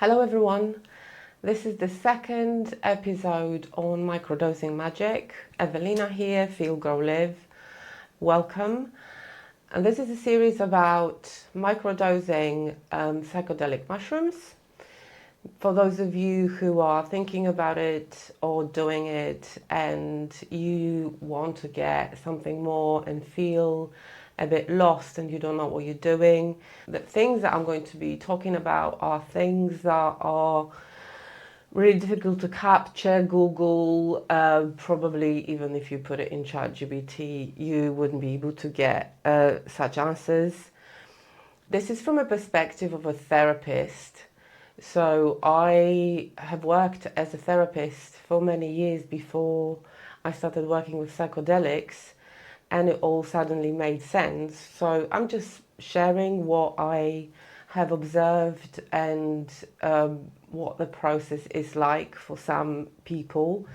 Hello everyone, this is the second episode on Microdosing Magic. Evelina here, Feel, Grow, Live. Welcome. And this is a series about microdosing psychedelic mushrooms. For those of you who are thinking about it or doing it and you want to get something more and feel a bit lost and you don't know what you're doing, the things that I'm going to be talking about are things that are really difficult to capture. Google, probably even if you put it in ChatGPT, you wouldn't be able to get such answers. This is from a perspective of a therapist. So I have worked as a therapist for many years before I started working with psychedelics, and it all suddenly made sense. So I'm just sharing what I have observed and what the process is like for some people.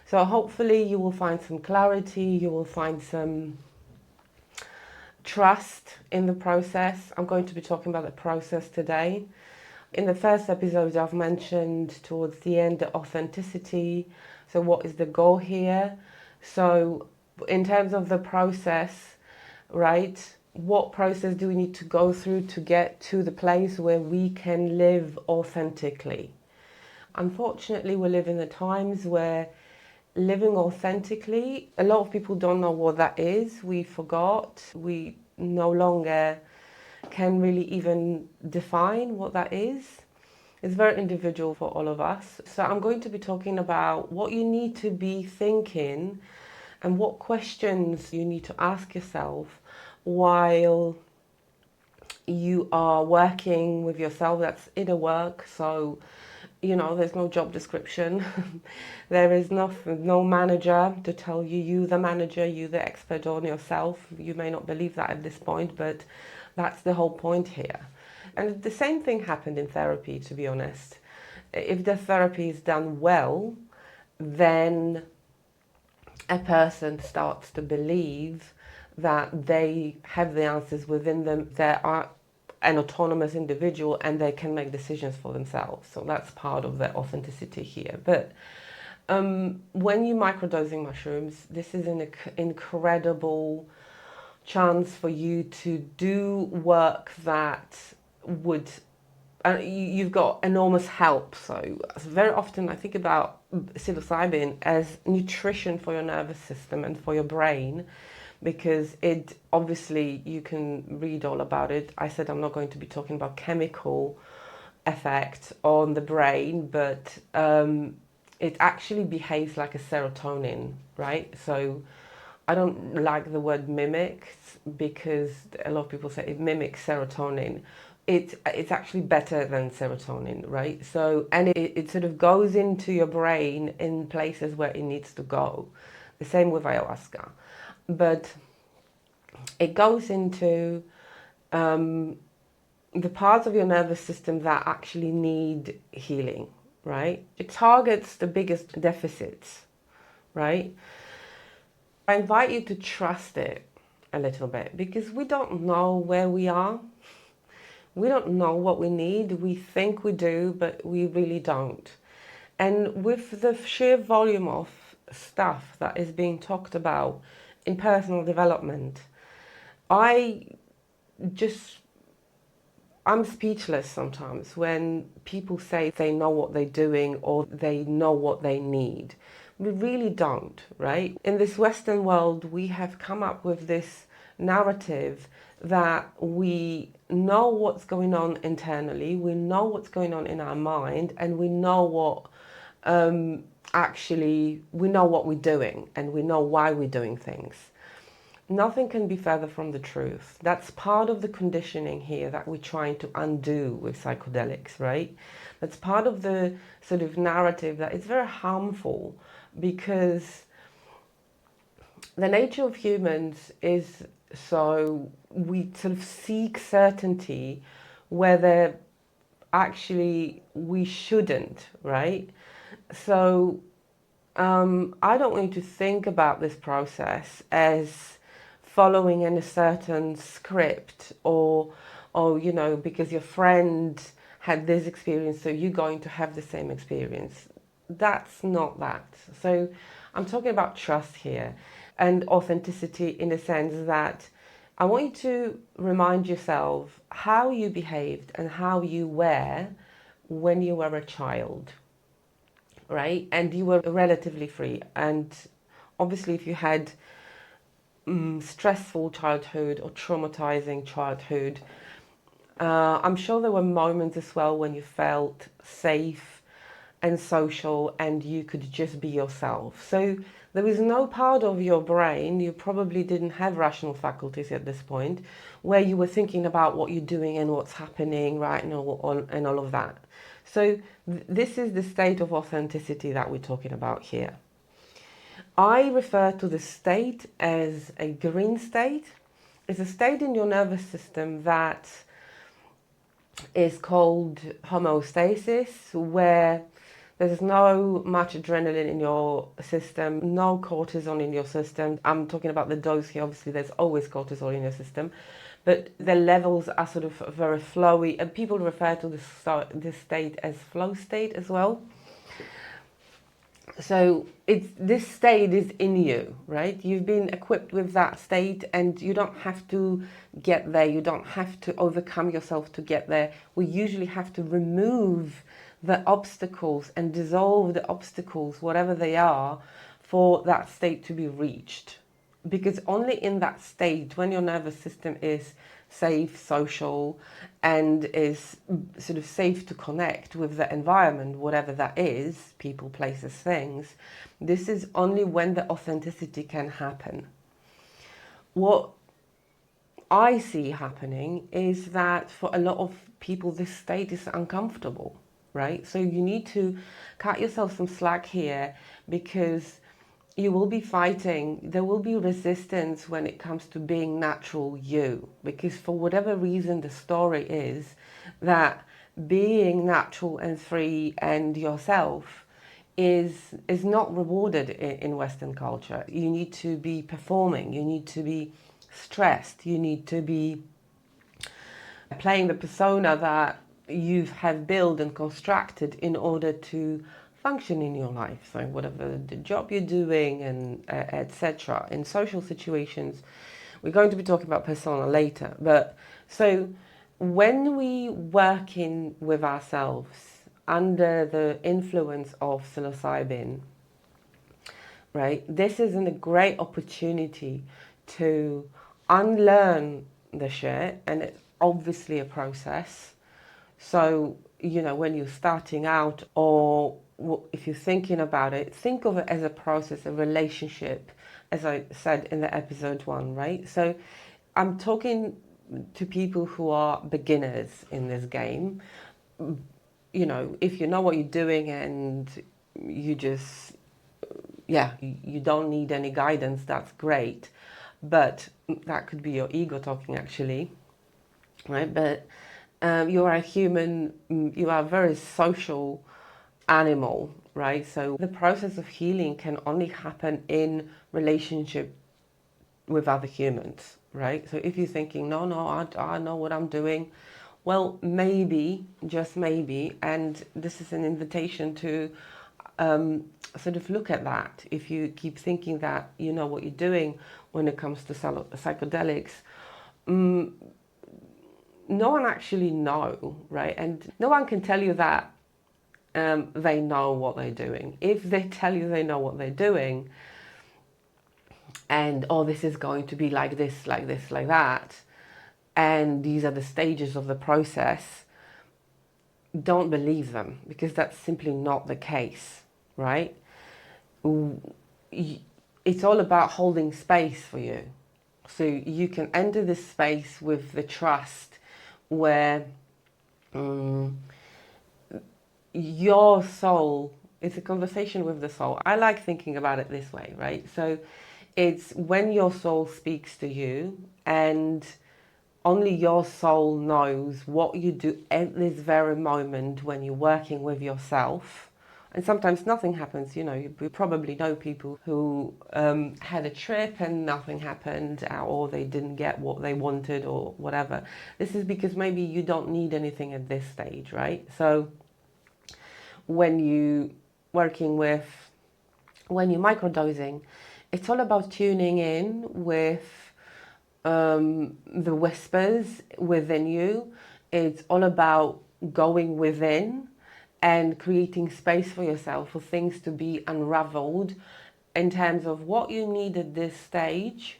So hopefully you will find some clarity, you will find some trust in the process. I'm going to be talking about the process today. In the first episode, I've mentioned towards the end the authenticity. So what is the goal here? So in terms of the process, right, what process do we need to go through to get to the place where we can live authentically? Unfortunately, we live in the times where living authentically, a lot of people don't know what that is. We forgot. We no longer can really even define what that is. It's very individual for all of us. So I'm going to be talking about what you need to be thinking and what questions you need to ask yourself while you are working with yourself. That's inner work. So, you know, there's no job description. There is no manager to tell you, you the manager, you the expert on yourself. You may not believe that at this point, but that's the whole point here. And the same thing happened in therapy, to be honest. If the therapy is done well, then a person starts to believe that they have the answers within them. They are an autonomous individual and they can make decisions for themselves. So that's part of the authenticity here. But when you're microdosing mushrooms, this is an incredible chance for you to do work that would, you've got enormous help. So very often I think about psilocybin as nutrition for your nervous system and for your brain, because it obviously, you can read all about it. I said I'm not going to be talking about chemical effect on the brain, but it actually behaves like a serotonin, right? So I don't like the word mimic because a lot of people say it mimics serotonin. It's actually better than serotonin, right? So, and it sort of goes into your brain in places where it needs to go. The same with ayahuasca. But it goes into the parts of your nervous system that actually need healing, right? It targets the biggest deficits, right? I invite you to trust it a little bit, because we don't know where we are. We don't know what we need. We think we do, but we really don't. And with the sheer volume of stuff that is being talked about in personal development, I'm speechless sometimes when people say they know what they're doing or they know what they need. We really don't, right? In this Western world, we have come up with this narrative that we know what's going on internally, we know what's going on in our mind, and we know what we know what we're doing, and we know why we're doing things. Nothing can be further from the truth. That's part of the conditioning here that we're trying to undo with psychedelics, right? That's part of the sort of narrative that is very harmful, because the nature of humans is, so we sort of seek certainty whether actually we shouldn't, right? So I don't want you to think about this process as following in a certain script, or you know, because your friend had this experience, so you're going to have the same experience. That's not that. So I'm talking about trust here and authenticity in the sense that I want you to remind yourself how you behaved and how you were when you were a child, right? And you were relatively free. And obviously, if you had stressful childhood or traumatizing childhood, I'm sure there were moments as well when you felt safe and social and you could just be yourself. So there is no part of your brain, you probably didn't have rational faculties at this point, where you were thinking about what you're doing and what's happening, right, and all of that. So this is the state of authenticity that we're talking about here. I refer to the state as a green state. It's a state in your nervous system that is called homeostasis, where there's no much adrenaline in your system, no cortisol in your system. I'm talking about the dose here. Obviously, there's always cortisol in your system, but the levels are sort of very flowy. And people refer to this state as flow state as well. So this state is in you, right? You've been equipped with that state and you don't have to get there. You don't have to overcome yourself to get there. We usually have to remove the obstacles and dissolve the obstacles, whatever they are, for that state to be reached. Because only in that state, when your nervous system is safe, social, and is sort of safe to connect with the environment, whatever that is, people, places, things, this is only when the authenticity can happen. What I see happening is that for a lot of people, this state is uncomfortable, right? So you need to cut yourself some slack here, because you will be fighting, there will be resistance when it comes to being natural you, because for whatever reason the story is that being natural and free and yourself is not rewarded in Western culture. You need to be performing, you need to be stressed, you need to be playing the persona that you have built and constructed in order to function in your life. So whatever the job you're doing and etc. In social situations, we're going to be talking about persona later. But so when we work in with ourselves under the influence of psilocybin, right, this is a great opportunity to unlearn the shit, and it's obviously a process. So, you know, when you're starting out, or if you're thinking about it, think of it as a process, a relationship, as I said in the episode 1, right? So I'm talking to people who are beginners in this game. You know, if you know what you're doing and you just, you don't need any guidance, that's great. But that could be your ego talking, actually, right? But you are a human, you are a very social animal, right? So the process of healing can only happen in relationship with other humans, right? So if you're thinking, no, I know what I'm doing, well, maybe, just maybe, and this is an invitation to sort of look at that. If you keep thinking that you know what you're doing when it comes to psychedelics, no one actually know, right? And no one can tell you that they know what they're doing. If they tell you they know what they're doing, and this is going to be like this, like this, like that, and these are the stages of the process, don't believe them, because that's simply not the case, right? It's all about holding space for you. So you can enter this space with the trust where your soul, it's a conversation with the soul. I like thinking about it this way, right? So it's when your soul speaks to you, and only your soul knows what you do at this very moment when you're working with yourself And sometimes nothing happens. You know, you probably know people who had a trip and nothing happened, or they didn't get what they wanted or whatever. This is because maybe you don't need anything at this stage, right? So when you working with, when you're microdosing, it's all about tuning in with the whispers within you. It's all about going within and creating space for yourself, for things to be unraveled in terms of what you need at this stage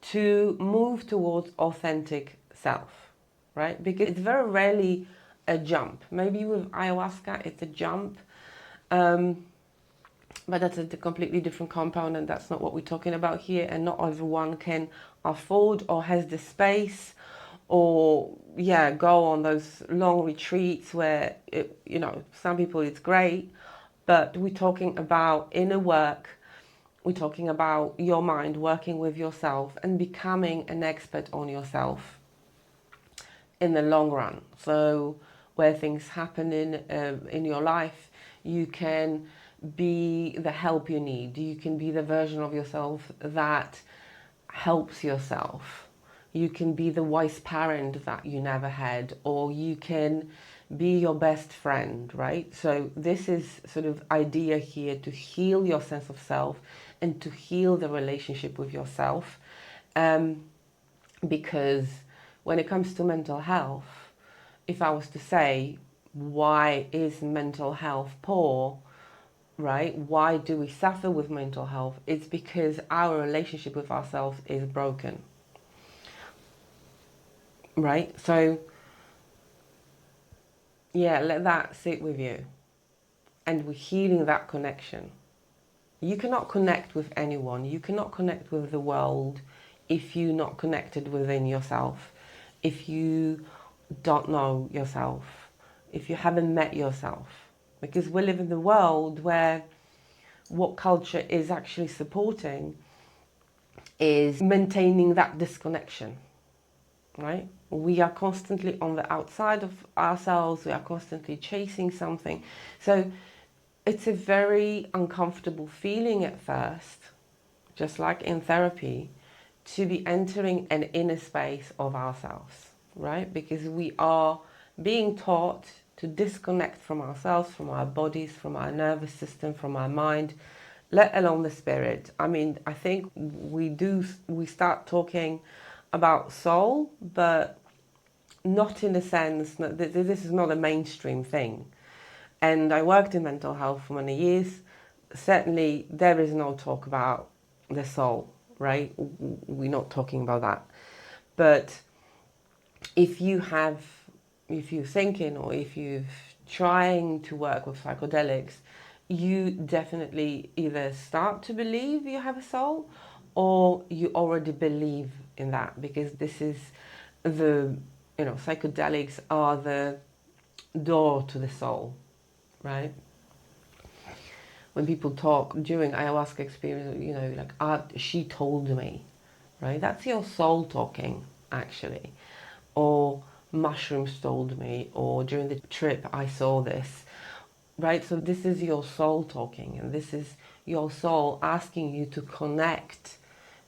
to move towards authentic self, right? Because it's very rarely a jump. Maybe with ayahuasca, it's a jump. But that's a completely different compound, and that's not what we're talking about here. And not everyone can afford or has the space or go on those long retreats where some people it's great, but we're talking about inner work. We're talking about your mind working with yourself and becoming an expert on yourself in the long run. So where things happen in your life, you can be the help you need. You can be the version of yourself that helps yourself. You can be the wise parent that you never had, or you can be your best friend, right? So this is sort of idea here to heal your sense of self and to heal the relationship with yourself. Because when it comes to mental health, if I was to say, why is mental health poor, right? Why do we suffer with mental health? It's because our relationship with ourselves is broken, right? So, let that sit with you. And we're healing that connection. You cannot connect with anyone. You cannot connect with the world if you're not connected within yourself. If you don't know yourself. If you haven't met yourself. Because we live in the world where what culture is actually supporting is maintaining that disconnection, right? We are constantly on the outside of ourselves. We are constantly chasing something. So it's a very uncomfortable feeling at first, just like in therapy, to be entering an inner space of ourselves, right? Because we are being taught to disconnect from ourselves, from our bodies, from our nervous system, from our mind, let alone the spirit. I mean, I think we start talking about soul, but not in a sense, this is not a mainstream thing. And I worked in mental health for many years. Certainly, there is no talk about the soul, right? We're not talking about that. But if you're thinking or if you're trying to work with psychedelics, you definitely either start to believe you have a soul or you already believe in that, because this is psychedelics are the door to the soul, right? When people talk during ayahuasca experience, like, she told me, right? That's your soul talking, actually. Or mushrooms told me, or during the trip I saw this, right? So this is your soul talking, and this is your soul asking you to connect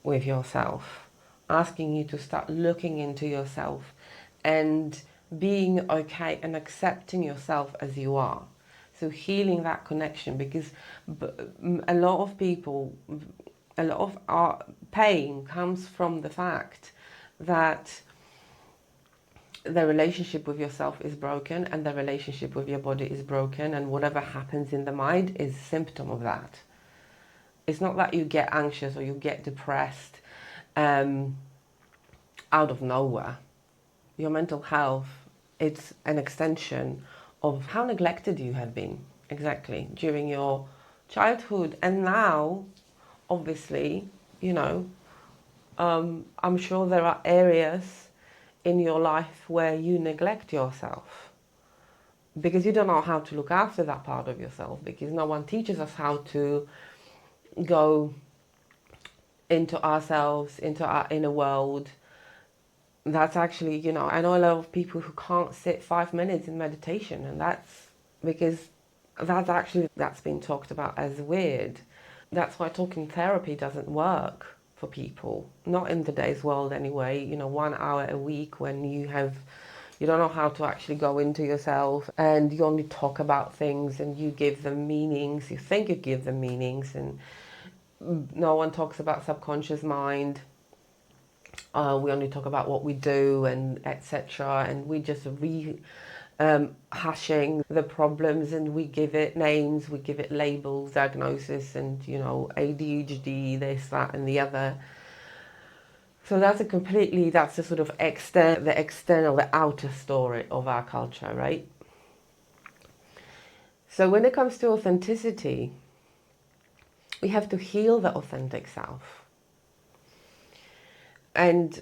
with yourself, asking you to start looking into yourself and being okay and accepting yourself as you are. So healing that connection, because a lot of people, a lot of our pain comes from the fact that the relationship with yourself is broken and the relationship with your body is broken, and whatever happens in the mind is a symptom of that. It's not that you get anxious or you get depressed out of nowhere. Your mental health, it's an extension of how neglected you have been, exactly, during your childhood. And now, obviously, I'm sure there are areas in your life where you neglect yourself because you don't know how to look after that part of yourself, because no one teaches us how to go into ourselves, into our inner world. That's actually, I know a lot of people who can't sit 5 minutes in meditation, and that's because That's been talked about as weird. That's why talking therapy doesn't work for people. Not in today's world anyway. 1 hour a week when you don't know how to actually go into yourself, and you only talk about things and you give them meanings. You think you give them meanings, and no one talks about subconscious mind. We only talk about what we do and etc. And we just hashing the problems, and we give it names, we give it labels, diagnosis, and ADHD, this, that, and the other. So that's the sort of external, the outer story of our culture, right? So when it comes to authenticity, we have to heal the authentic self. And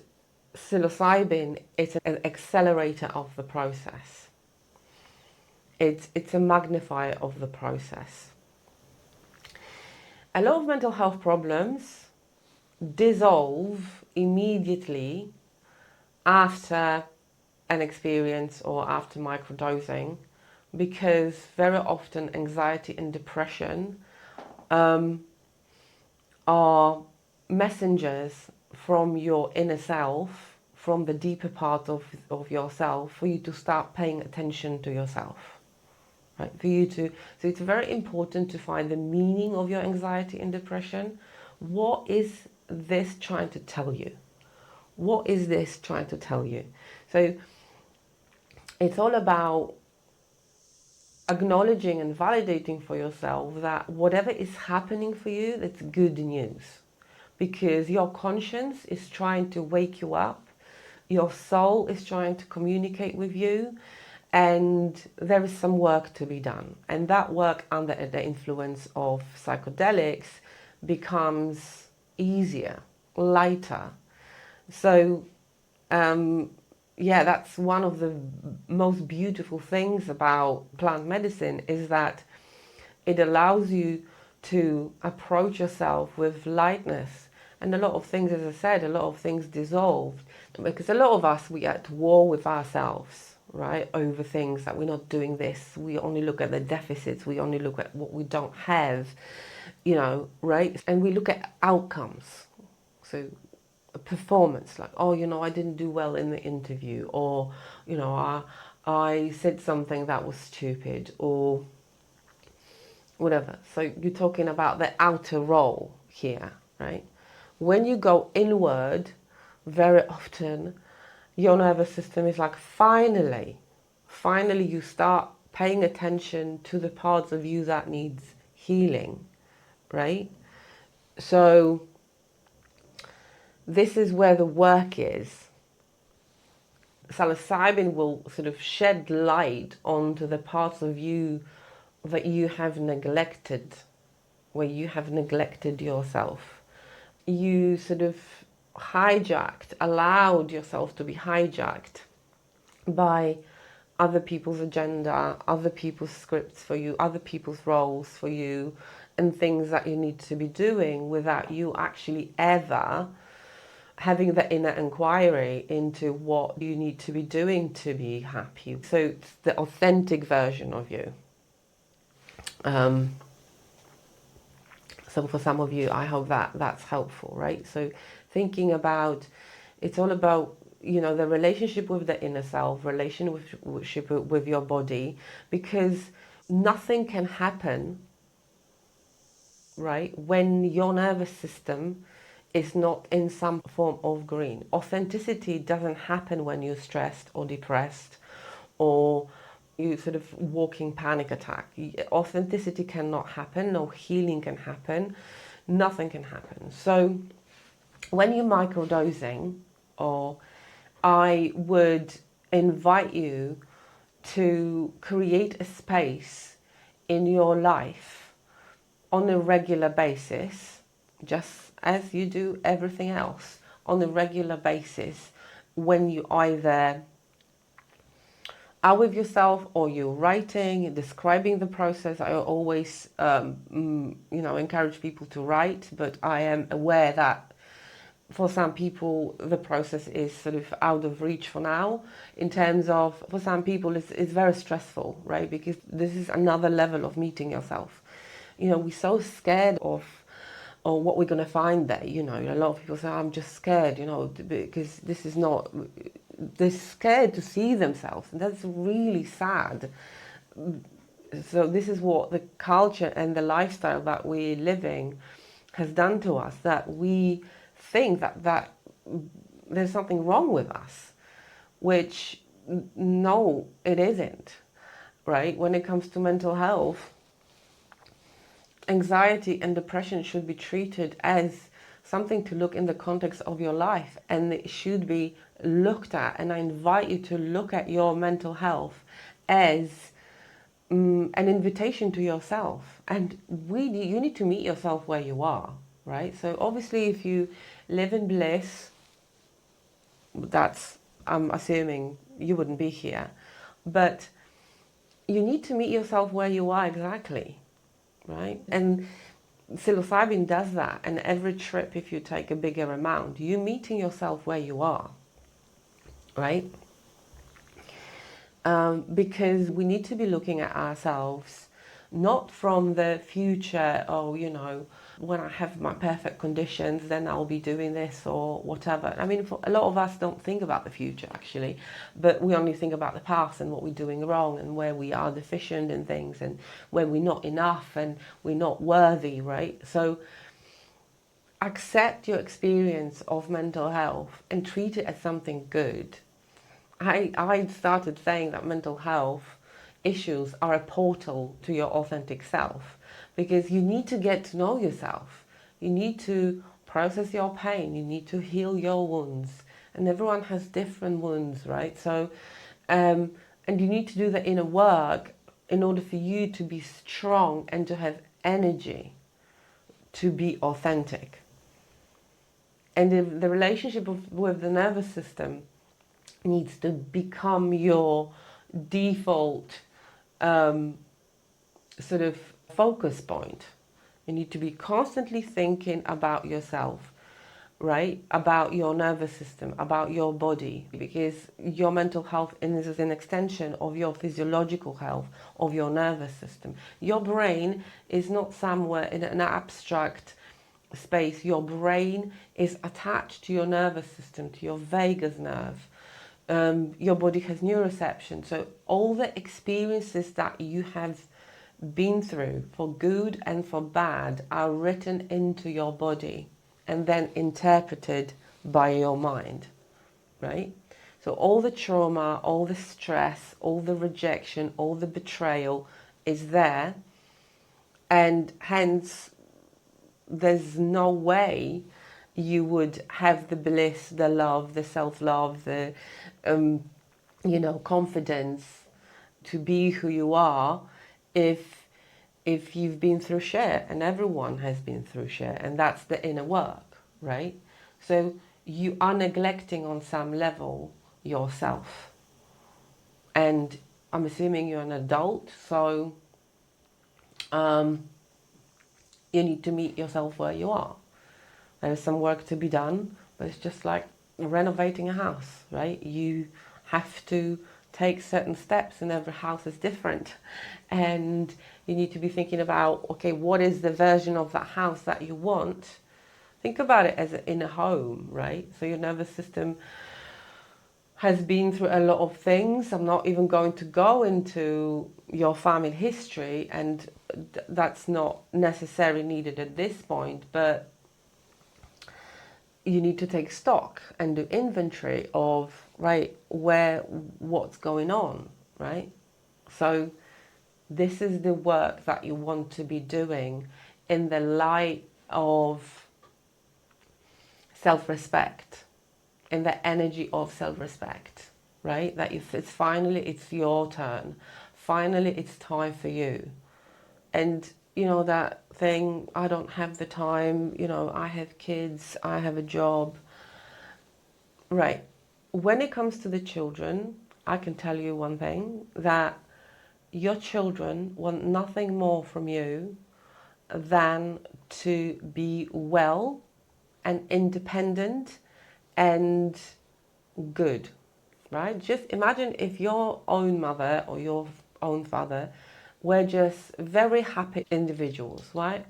psilocybin is an accelerator of the process. It's a magnifier of the process. A lot of mental health problems dissolve immediately after an experience or after microdosing, because very often anxiety and depression are messengers from your inner self, from the deeper part of yourself, for you to start paying attention to yourself. Right? So it's very important to find the meaning of your anxiety and depression. What is this trying to tell you? What is this trying to tell you? So it's all about acknowledging and validating for yourself that whatever is happening for you, that's good news. Because your conscience is trying to wake you up, your soul is trying to communicate with you, and there is some work to be done. And that work under the influence of psychedelics becomes easier, lighter. So that's one of the most beautiful things about plant medicine, is that it allows you to approach yourself with lightness. And a lot of things, as I said, a lot of things dissolved. Because a lot of us, we are at war with ourselves, right? Over things that we're not doing this. We only look at the deficits. We only look at what we don't have, right? And we look at outcomes. So a performance, like, I didn't do well in the interview, or I said something that was stupid, or whatever. So you're talking about the outer role here, right? When you go inward, very often your nervous system is like, finally you start paying attention to the parts of you that needs healing, right? So this is where the work is. Psilocybin will sort of shed light onto the parts of you that you have neglected, where you have neglected yourself. You sort of allowed yourself to be hijacked by other people's agenda, other people's scripts for you, other people's roles for you, and things that you need to be doing without you actually ever having the inner inquiry into what you need to be doing to be happy. So it's the authentic version of you. So for some of you, I hope that's helpful, right? So thinking about, it's all about, the relationship with the inner self, relationship with your body, because nothing can happen, right, when your nervous system is not in some form of green. Authenticity doesn't happen when you're stressed or depressed, or you sort of walking panic attack. Authenticity cannot happen, no healing can happen, nothing can happen. So when you're microdosing, or I would invite you to create a space in your life on a regular basis, just as you do everything else, on a regular basis, when you either are with yourself or you're writing, you're describing the process. I always, encourage people to write, but I am aware that for some people, the process is sort of out of reach for now. In terms of, for some people, it's very stressful, right? Because this is another level of meeting yourself. We're so scared of or what we're going to find there. A lot of people say, I'm just scared, because this is not, they're scared to see themselves. And that's really sad. So this is what the culture and the lifestyle that we're living has done to us, that we think that there's something wrong with us, which no, it isn't, right? When it comes to mental health, anxiety and depression should be treated as something to look in the context of your life, and it should be looked at. And I invite you to look at your mental health as an invitation to yourself. And really, you need to meet yourself where you are, right? So obviously, if you live in bliss, that's, I'm assuming you wouldn't be here. But you need to meet yourself where you are exactly, right? And psilocybin does that. And every trip, if you take a bigger amount, you're meeting yourself where you are, right? Because we need to be looking at ourselves not from the future, when I have my perfect conditions, then I'll be doing this or whatever. I mean, a lot of us don't think about the future, actually, but we only think about the past and what we're doing wrong and where we are deficient in things and where we're not enough and we're not worthy, right? So accept your experience of mental health and treat it as something good. I started saying that mental health issues are a portal to your authentic self, because you need to get to know yourself. You need to process your pain. You need to heal your wounds. And everyone has different wounds, right? So, and you need to do the inner work in order for you to be strong and to have energy to be authentic. And if the relationship with the nervous system needs to become your default sort of focus point. You need to be constantly thinking about yourself, right? About your nervous system, about your body, because your mental health is an extension of your physiological health, of your nervous system. Your brain is not somewhere in an abstract space. Your brain is attached to your nervous system, to your vagus nerve. Your body has neuroception. So all the experiences that you have been through, for good and for bad, are written into your body and then interpreted by your mind, right? So all the trauma, all the stress, all the rejection, all the betrayal is there, and hence there's no way you would have the bliss, the love, the self-love, the confidence to be who you are if you've been through shit. And everyone has been through shit, and that's the inner work, right? So you are neglecting on some level yourself. And I'm assuming you're an adult, so you need to meet yourself where you are. There's some work to be done, but it's just like renovating a house, right? You have to take certain steps, and every house is different. And you need to be thinking about, okay, what is the version of that house that you want? Think about it as in a home, right? So your nervous system has been through a lot of things. I'm not even going to go into your family history, and that's not necessarily needed at this point, but you need to take stock and do inventory of, right, what's going on, right? So this is the work that you want to be doing in the light of self-respect, in the energy of self-respect, right? That if it's finally, it's your turn. Finally, it's time for you. And that thing, I don't have the time, I have kids, I have a job. Right. When it comes to the children, I can tell you one thing, that your children want nothing more from you than to be well and independent and good, right? Just imagine if your own mother or your own father were just very happy individuals, right?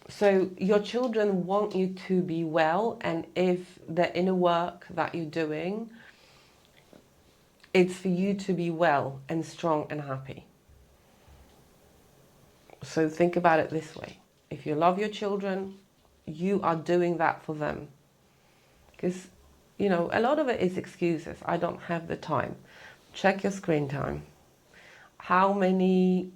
So your children want you to be well, and if the inner work that you're doing, it's for you to be well and strong and happy. So think about it this way. If you love your children, you are doing that for them. Because, you know, a lot of it is excuses. I don't have the time. Check your screen time. How many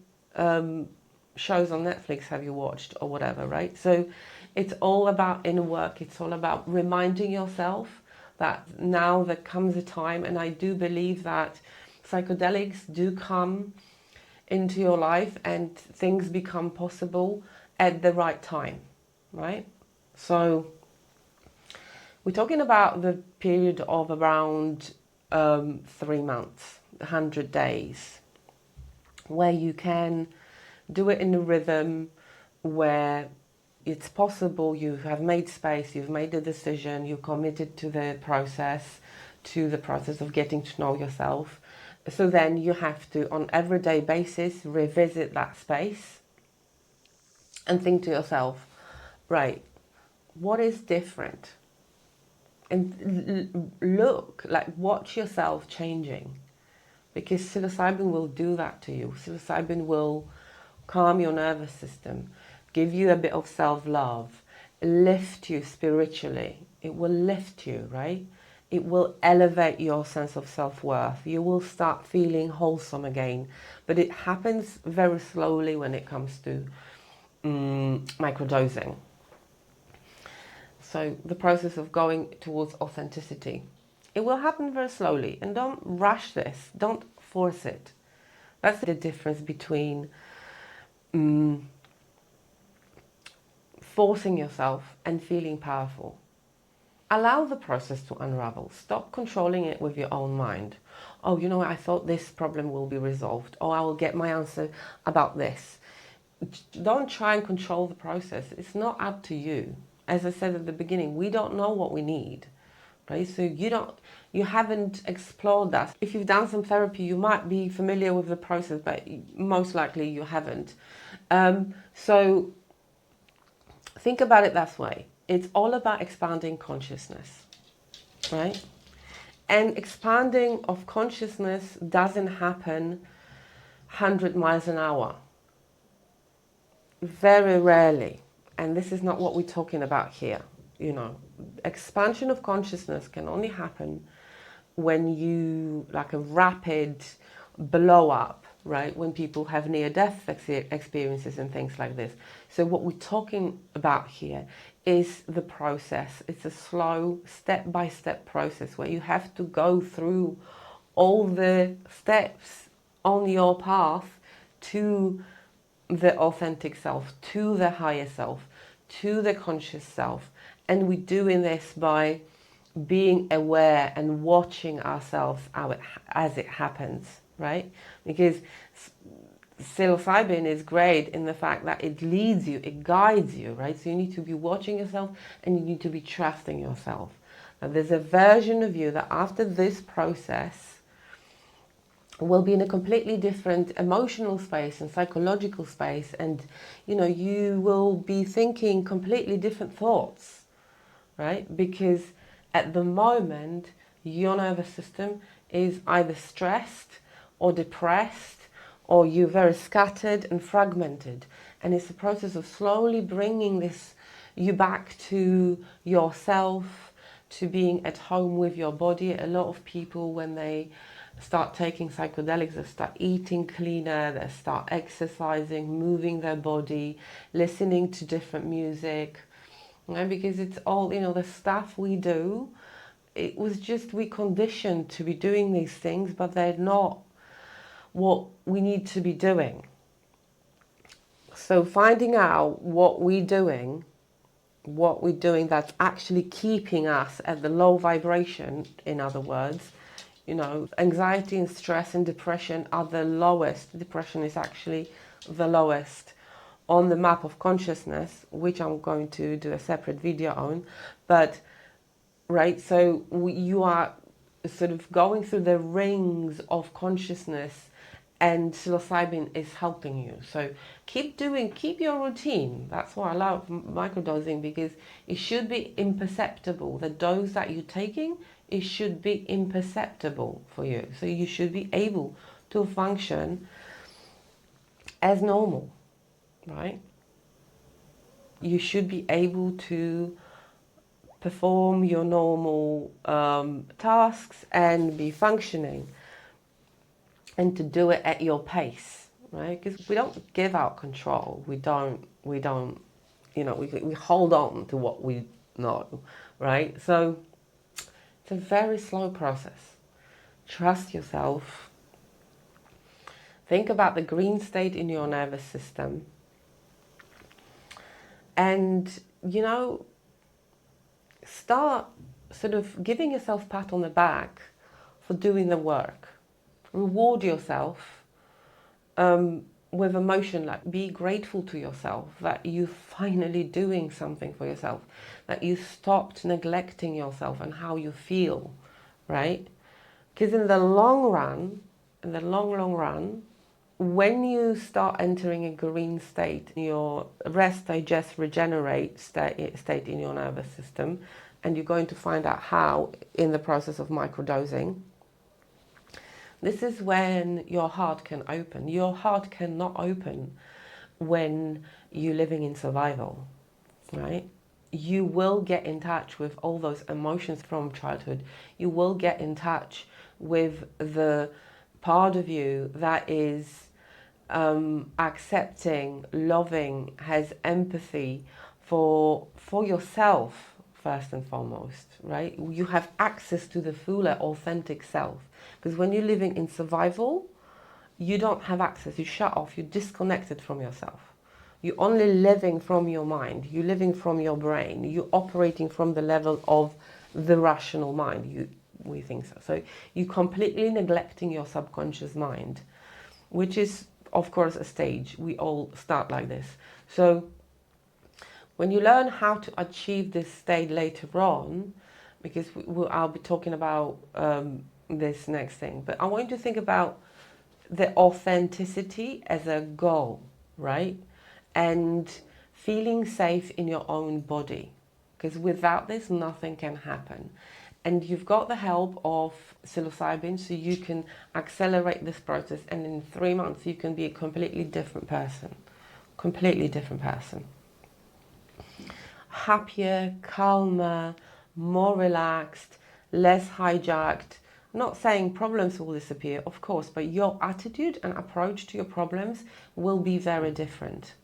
shows on Netflix have you watched or whatever, right? So it's all about inner work. It's all about reminding yourself that now there comes a time, and I do believe that psychedelics do come into your life and things become possible at the right time, right? So we're talking about the period of around 3 months, 100 days, where you can do it in a rhythm where it's possible, you have made space, you've made a decision, you're committed to the process of getting to know yourself. So then you have to, on everyday basis, revisit that space and think to yourself, right, what is different? And look, like, watch yourself changing, because psilocybin will do that to you. Psilocybin will calm your nervous system, give you a bit of self-love, lift you spiritually. It will lift you, right? It will elevate your sense of self-worth. You will start feeling wholesome again. But it happens very slowly when it comes to microdosing. So the process of going towards authenticity. It will happen very slowly, and don't rush this. Don't force it. That's the difference between forcing yourself and feeling powerful. Allow the process to unravel. Stop controlling it with your own mind. Oh, you know, I thought this problem will be resolved. Oh, I will get my answer about this. Don't try and control the process. It's not up to you. As I said at the beginning, we don't know what we need, right? So you haven't explored that. If you've done some therapy, you might be familiar with the process, but most likely you haven't. So think about it that way. It's all about expanding consciousness, right? And expanding of consciousness doesn't happen 100 miles an hour. Very rarely. And this is not what we're talking about here. You know, expansion of consciousness can only happen when you, like a rapid blow up, right? When people have near-death experiences and things like this. So what we're talking about here is the process. It's a slow, step-by-step process where you have to go through all the steps on your path to the authentic self, to the higher self, to the conscious self. And we're doing this by being aware and watching ourselves as it happens, right? Because psilocybin is great in the fact that it leads you, it guides you, right? So you need to be watching yourself and you need to be trusting yourself. Now, there's a version of you that after this process will be in a completely different emotional space and psychological space, and you know, you will be thinking completely different thoughts, right? Because at the moment your nervous system is either stressed or depressed, or you're very scattered and fragmented, and it's a process of slowly bringing you back to yourself, to being at home with your body. A lot of people, when they start taking psychedelics, they start eating cleaner, they start exercising, moving their body, listening to different music, you know, because it's all, you know, the stuff we do, it was just, we conditioned to be doing these things, but they're not what we need to be doing. So finding out what we're doing that's actually keeping us at the low vibration, in other words. You know, anxiety and stress and depression are the lowest. Depression is actually the lowest on the map of consciousness, which I'm going to do a separate video on. But, right, so you are sort of going through the rings of consciousness, and psilocybin is helping you. So keep your routine. That's why I love microdosing, because it should be imperceptible. The dose that you're taking, it should be imperceptible for you. So you should be able to function as normal, right? You should be able to perform your normal tasks and be functioning, and to do it at your pace, right? Because we don't give out control. We don't, we hold on to what we know, right? So it's a very slow process. Trust yourself. Think about the green state in your nervous system. And, start sort of giving yourself a pat on the back for doing the work. Reward yourself with emotion, like be grateful to yourself that you're finally doing something for yourself, that you stopped neglecting yourself and how you feel, right? Because in the long run, long run, when you start entering a green state, your rest, digest, regenerate state in your nervous system, and you're going to find out how in the process of microdosing, this is when your heart can open. Your heart cannot open when you're living in survival, right? You will get in touch with all those emotions from childhood. You will get in touch with the part of you that is accepting, loving, has empathy for yourself first and foremost, right? You have access to the fuller, authentic self. Because when you're living in survival, you don't have access. You shut off. You're disconnected from yourself. You're only living from your mind. You're living from your brain. You're operating from the level of the rational mind. We think so. So you're completely neglecting your subconscious mind, which is, of course, a stage. We all start like this. So when you learn how to achieve this state later on, because I'll be talking about this next thing, but I want you to think about the authenticity as a goal, right? And feeling safe in your own body, because without this, nothing can happen. And you've got the help of psilocybin, so you can accelerate this process, and in 3 months, you can be a completely different person. Completely different person. Happier, calmer, more relaxed, less hijacked. I'm not saying problems will disappear, of course, but your attitude and approach to your problems will be very different,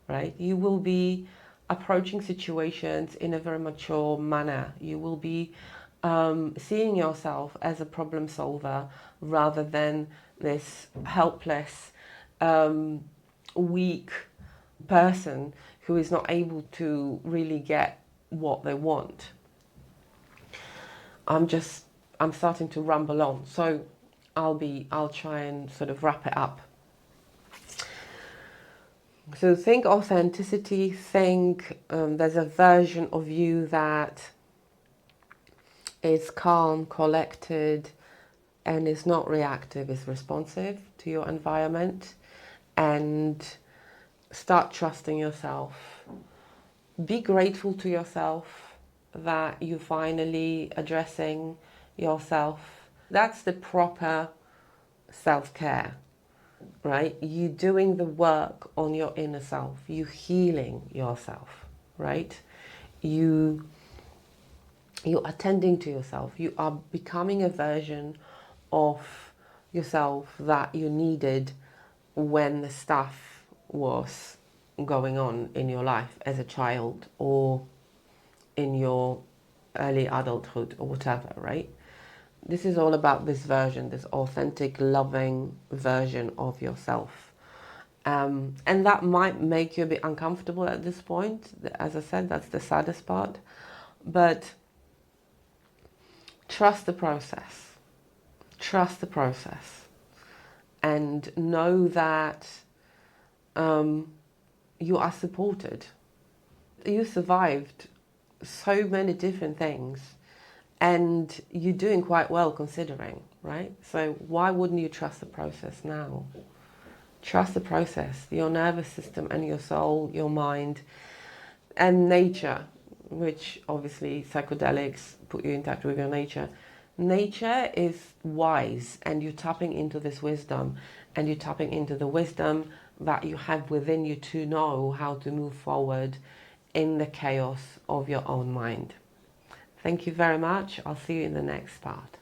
right? You will be approaching situations in a very mature manner. You will be seeing yourself as a problem solver rather than this helpless, weak person who is not able to really get what they want. I'm starting to ramble on, so I'll try and sort of wrap it up. So think authenticity, think there's a version of you that is calm, collected, and is not reactive, is responsive to your environment, and start trusting yourself. Be grateful to yourself that you're finally addressing yourself. That's the proper self-care, right? You doing the work on your inner self. You healing yourself, right? You're attending to yourself. You are becoming a version of yourself that you needed when the stuff was going on in your life as a child or in your early adulthood or whatever, right? This is all about this version, this authentic, loving version of yourself. And that might make you a bit uncomfortable at this point. As I said, that's the saddest part. But trust the process. Trust the process. And know that you are supported. You survived so many different things and you're doing quite well considering, right? So why wouldn't you trust the process now? Trust the process, your nervous system and your soul, your mind, and nature, which obviously psychedelics put you in touch with your nature. Nature is wise, and you're tapping into this wisdom, and you're tapping into the wisdom that you have within you to know how to move forward in the chaos of your own mind. Thank you very much. I'll see you in the next part.